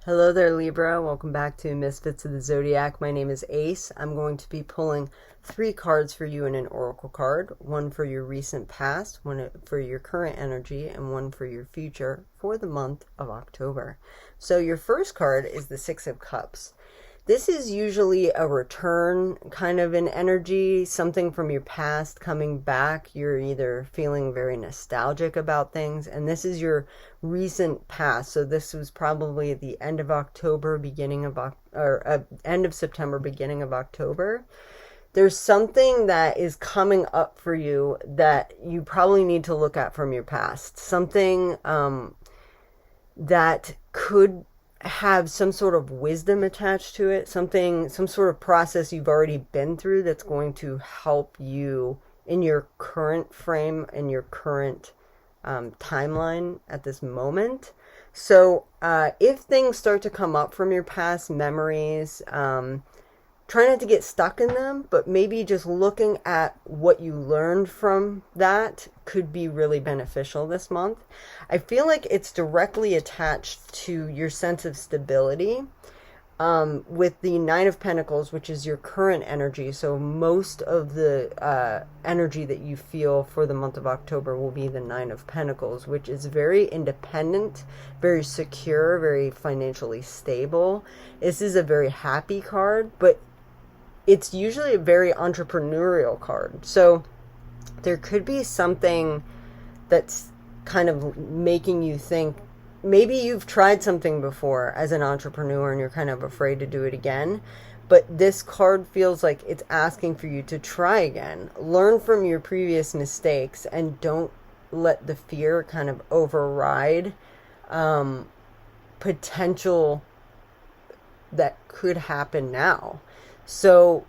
Hello there, Libra. Welcome back to Misfits of the Zodiac. My name is Ace. I'm going to be pulling 3 cards for you in an oracle card. One for your recent past, one for your current energy, and one for your future for the month of October. So your first card is the Six of Cups. This is usually a return kind of an energy, something from your past coming back. You're either feeling very nostalgic about things, and this is your recent past. So this was probably the end of October, end of September, beginning of October. There's something that is coming up for you that you probably need to look at from your past. Something that could have some sort of wisdom attached to it, some sort of process you've already been through that's going to help you in your current frame, in your current timeline at this moment. So if things start to come up from your past memories, try not to get stuck in them, but maybe just looking at what you learned from that could be really beneficial this month. I feel like it's directly attached to your sense of stability with the Nine of Pentacles, which is your current energy. So most of the energy that you feel for the month of October will be the Nine of Pentacles, which is very independent, very secure, very financially stable. This is a very happy card, but it's usually a very entrepreneurial card. So there could be something that's kind of making you think, maybe you've tried something before as an entrepreneur and you're kind of afraid to do it again. But this card feels like it's asking for you to try again. Learn from your previous mistakes and don't let the fear kind of override potential that could happen now. So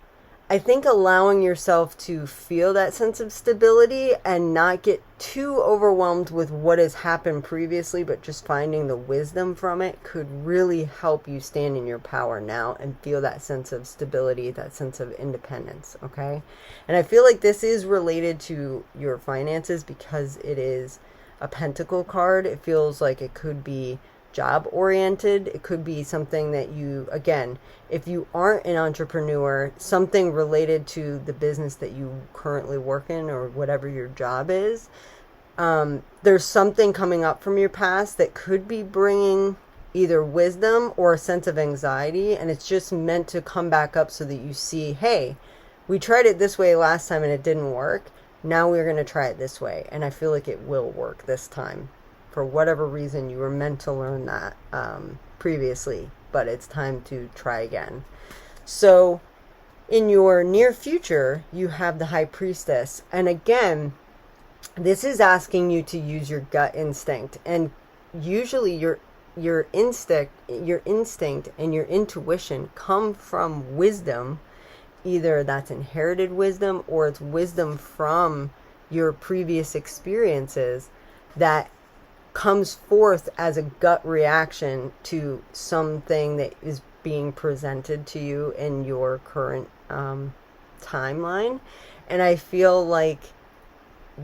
I think allowing yourself to feel that sense of stability and not get too overwhelmed with what has happened previously, but just finding the wisdom from it could really help you stand in your power now and feel that sense of stability, that sense of independence, okay? And I feel like this is related to your finances because it is a pentacle card. It feels like it could be job oriented. It could be something that you, again, if you aren't an entrepreneur, something related to the business that you currently work in or whatever your job is. There's something coming up from your past that could be bringing either wisdom or a sense of anxiety, and it's just meant to come back up so that you see, hey, we tried it this way last time and it didn't work. Now we're going to try it this way, and I feel like it will work this time. For whatever reason, you were meant to learn that previously, but it's time to try again. So in your near future, you have the High Priestess. And again, this is asking you to use your gut instinct. And usually your instinct and your intuition come from wisdom. Either that's inherited wisdom or it's wisdom from your previous experiences that comes forth as a gut reaction to something that is being presented to you in your current timeline. And I feel like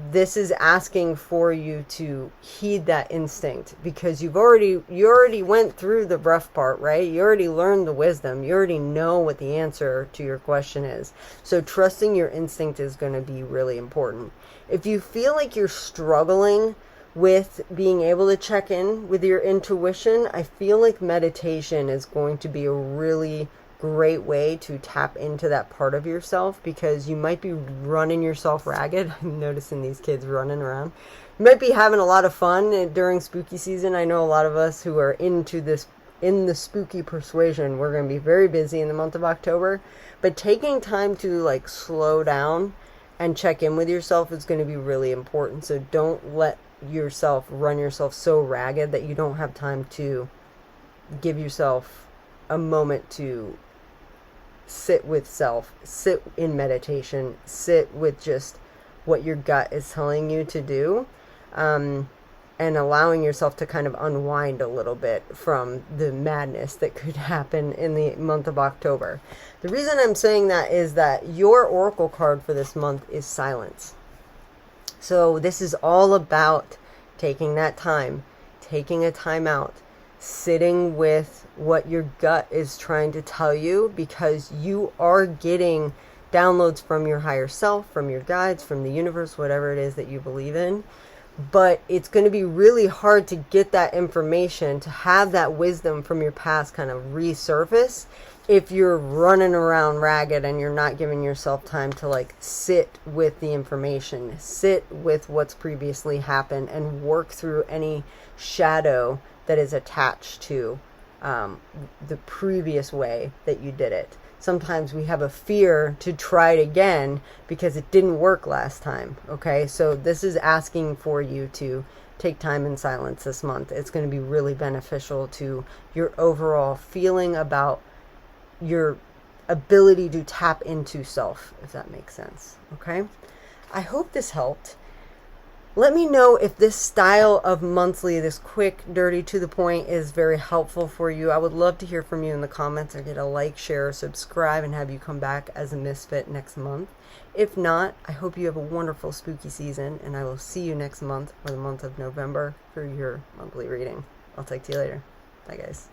this is asking for you to heed that instinct because you already went through the rough part, right? You already learned the wisdom. You already know what the answer to your question is. So trusting your instinct is going to be really important. If you feel like you're struggling with being able to check in with your intuition, I feel like meditation is going to be a really great way to tap into that part of yourself because you might be running yourself ragged. I'm noticing these kids running around. You might be having a lot of fun during spooky season. I know a lot of us who are into this, in the spooky persuasion, we're going to be very busy in the month of October, but taking time to like slow down and check in with yourself is going to be really important. So don't let run yourself so ragged that you don't have time to give yourself a moment to sit with self, sit in meditation, sit with just what your gut is telling you to do, and allowing yourself to kind of unwind a little bit from the madness that could happen in the month of October. The reason I'm saying that is that your oracle card for this month is silence. So this is all about taking that time, taking a time out sitting with what your gut is trying to tell you, because you are getting downloads from your higher self, from your guides, from the universe, whatever it is that you believe in. But it's going to be really hard to get that information, to have that wisdom from your past kind of resurface, if you're running around ragged and you're not giving yourself time to like sit with the information, sit with what's previously happened, and work through any shadow that is attached to the previous way that you did it. Sometimes we have a fear to try it again because it didn't work last time. Okay, so this is asking for you to take time in silence this month. It's going to be really beneficial to your overall feeling about your ability to tap into self, if that makes sense. Okay, I hope this helped. Let me know if this style of monthly, this quick, dirty, to the point, is very helpful for you. I would love to hear from you in the comments. I get a like, share, subscribe, and have you come back as a misfit next month. If not, I hope you have a wonderful spooky season, and I will see you next month, or the month of November, for your monthly reading. I'll talk to you later. Bye, guys.